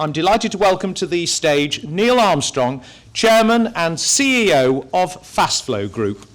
I'm delighted to welcome to the stage Neil Armstrong, Chairman and CEO of Fastflow Group.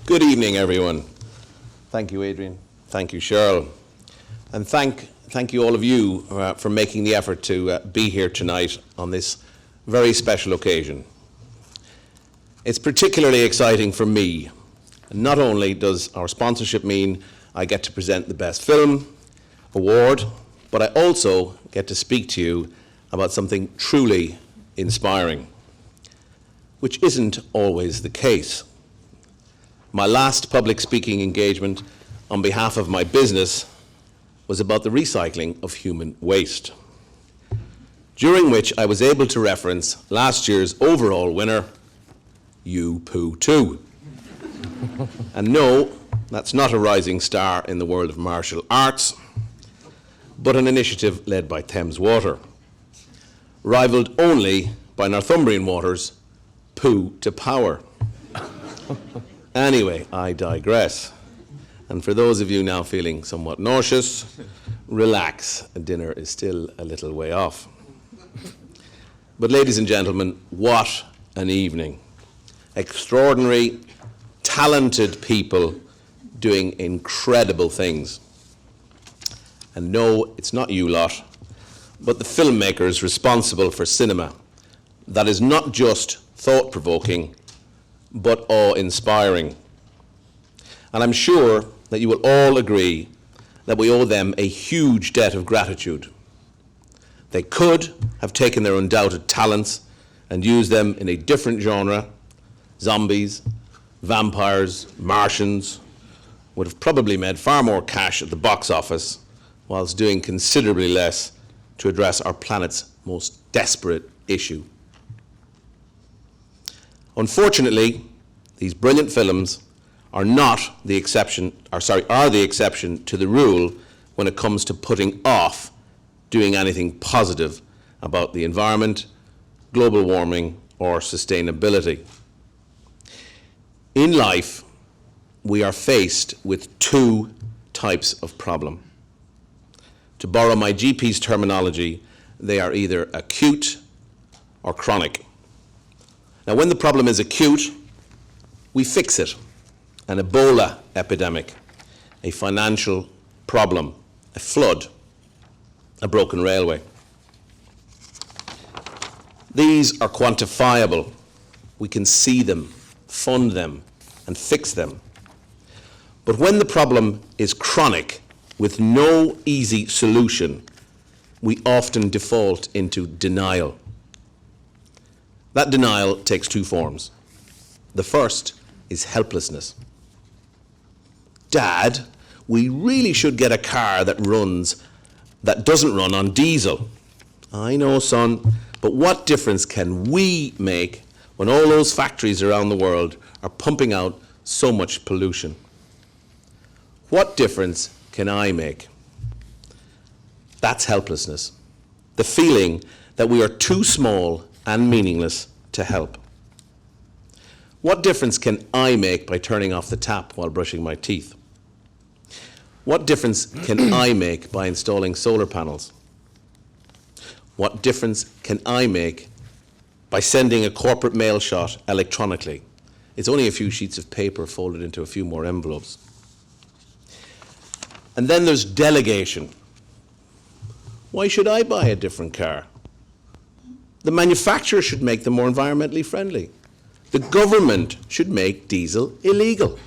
Good evening, everyone. Thank you, Adrian. Thank you, Cheryl. And thank you all of you for making the effort to be here tonight on this very special occasion. It's particularly exciting for me. Not only does our sponsorship mean I get to present the Best Film Award, but I also get to speak to you about something truly inspiring, which isn't always the case. My last public speaking engagement on behalf of my business was about the recycling of human waste, during which I was able to reference last year's overall winner, You Poo 2. And no, that's not a rising star in the world of martial arts, but an initiative led by Thames Water, rivaled only by Northumbrian Water's Poo to Power. Anyway, I digress. And for those of you now feeling somewhat nauseous, relax. Dinner is still a little way off. But ladies and gentlemen, what an evening. Extraordinary, talented people doing incredible things. And no, it's not you lot, but the filmmakers responsible for cinema that is not just thought-provoking, but awe-inspiring. And I'm sure that you will all agree that we owe them a huge debt of gratitude. They could have taken their undoubted talents and used them in a different genre. Zombies, vampires, Martians would have probably made far more cash at the box office whilst doing considerably less to address our planet's most desperate issue. Unfortunately, these brilliant films are the exception to the rule when it comes to putting off doing anything positive about the environment, global warming, or sustainability. In life, we are faced with two types of problem. To borrow my GP's terminology, they are either acute or chronic. Now, when the problem is acute, we fix it. An Ebola epidemic, a financial problem, a flood, a broken railway. These are quantifiable. We can see them, fund them, and fix them. But when the problem is chronic, with no easy solution, we often default into denial. That denial takes two forms. The first is helplessness. Dad, we really should get a car that doesn't run on diesel. I know, son, but what difference can we make when all those factories around the world are pumping out so much pollution? What difference can I make? That's helplessness. The feeling that we are too small and meaningless to help. What difference can I make by turning off the tap while brushing my teeth? What difference can I make by installing solar panels? What difference can I make by sending a corporate mail shot electronically? It's only a few sheets of paper folded into a few more envelopes. And then there's delegation. Why should I buy a different car? The manufacturer should make them more environmentally friendly. The government should make diesel illegal.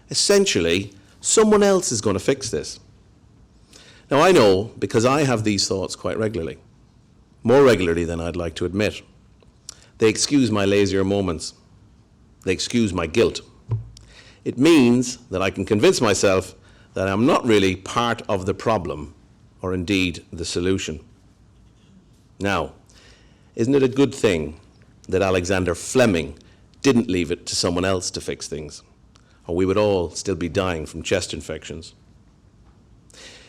Essentially, someone else is going to fix this. Now, I know, because I have these thoughts quite regularly, more regularly than I'd like to admit. They excuse my lazier moments. They excuse my guilt. It means that I can convince myself that I'm not really part of the problem, or indeed the solution. Now, isn't it a good thing that Alexander Fleming didn't leave it to someone else to fix things, or we would all still be dying from chest infections?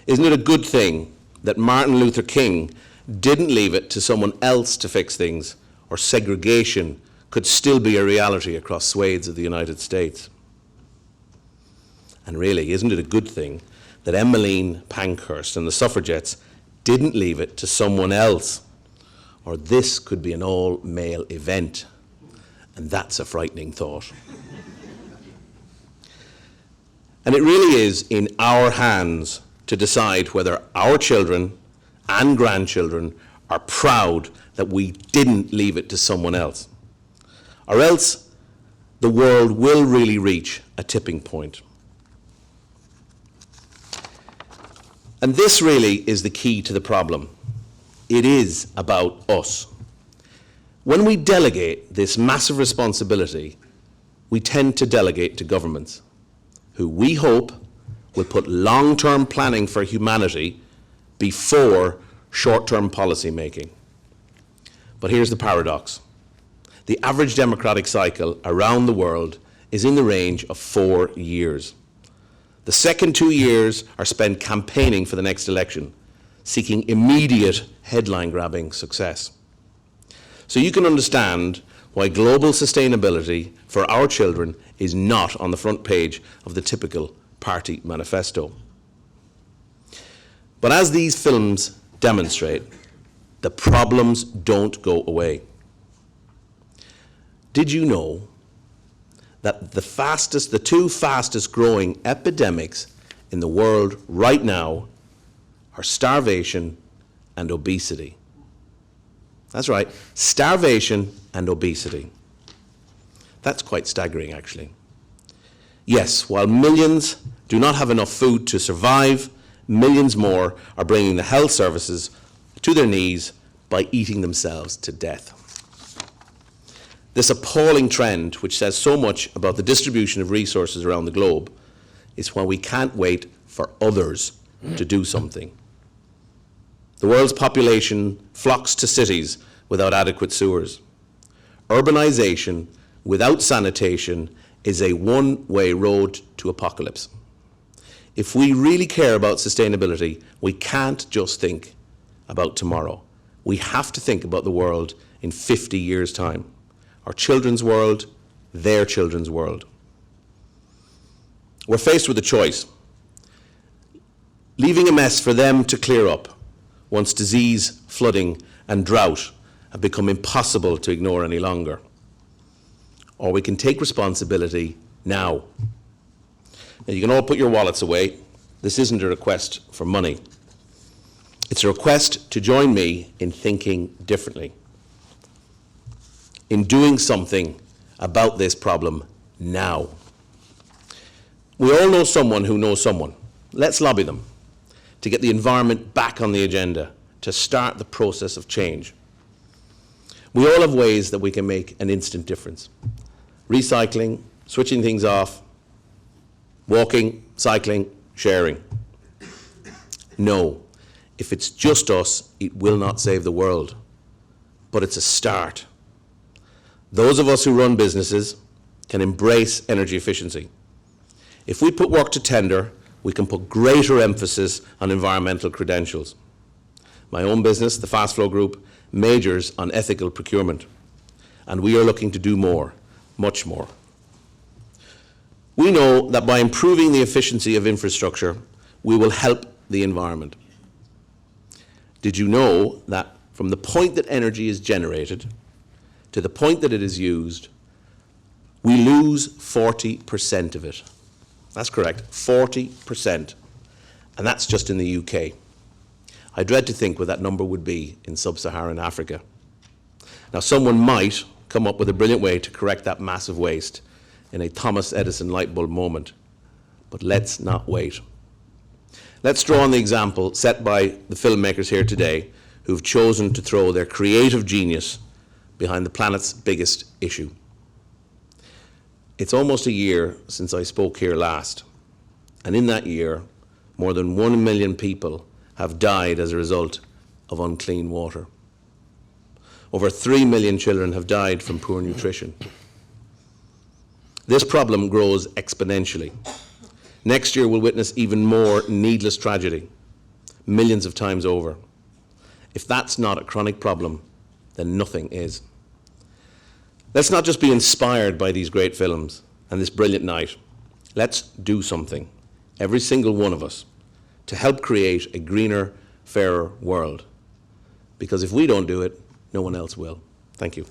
Isn't it a good thing that Martin Luther King didn't leave it to someone else to fix things, or segregation could still be a reality across swathes of the United States. And really, isn't it a good thing that Emmeline Pankhurst and the suffragettes didn't leave it to someone else? Or this could be an all-male event. And that's a frightening thought. And it really is in our hands to decide whether our children and grandchildren are proud that we didn't leave it to someone else. Or else the world will really reach a tipping point. And this really is the key to the problem. It is about us. When we delegate this massive responsibility, we tend to delegate to governments, who we hope will put long-term planning for humanity before short-term policy making. But here's the paradox. The average democratic cycle around the world is in the range of 4 years. The second 2 years are spent campaigning for the next election, seeking immediate headline-grabbing success. So you can understand why global sustainability for our children is not on the front page of the typical party manifesto. But as these films demonstrate, the problems don't go away. Did you know that the two fastest growing epidemics in the world right now are starvation and obesity? That's right, starvation and obesity. That's quite staggering, actually. Yes, while millions do not have enough food to survive, millions more are bringing the health services to their knees by eating themselves to death. This appalling trend, which says so much about the distribution of resources around the globe, is why we can't wait for others to do something. The world's population flocks to cities without adequate sewers. Urbanization without sanitation is a one-way road to apocalypse. If we really care about sustainability, we can't just think about tomorrow. We have to think about the world in 50 years' time. Our children's world, their children's world. We're faced with a choice. Leaving a mess for them to clear up once disease, flooding, and drought have become impossible to ignore any longer. Or we can take responsibility now. Now, you can all put your wallets away. This isn't a request for money. It's a request to join me in thinking differently, in doing something about this problem now. We all know someone who knows someone. Let's lobby them to get the environment back on the agenda, to start the process of change. We all have ways that we can make an instant difference. Recycling, switching things off, walking, cycling, sharing. No, if it's just us, it will not save the world. But it's a start. Those of us who run businesses can embrace energy efficiency. If we put work to tender, we can put greater emphasis on environmental credentials. My own business, the Fast Flow Group, majors on ethical procurement, and we are looking to do more, much more. We know that by improving the efficiency of infrastructure, we will help the environment. Did you know that from the point that energy is generated to the point that it is used, we lose 40% of it? That's correct, 40%. And that's just in the UK. I dread to think what that number would be in sub-Saharan Africa. Now, someone might come up with a brilliant way to correct that massive waste in a Thomas Edison light bulb moment, but let's not wait. Let's draw on the example set by the filmmakers here today who've chosen to throw their creative genius behind the planet's biggest issue. It's almost a year since I spoke here last, and in that year, more than 1 million people have died as a result of unclean water. Over 3 million children have died from poor nutrition. This problem grows exponentially. Next year we'll witness even more needless tragedy, millions of times over. If that's not a chronic problem, then nothing is. Let's not just be inspired by these great films and this brilliant night. Let's do something, every single one of us, to help create a greener, fairer world. Because if we don't do it, no one else will. Thank you.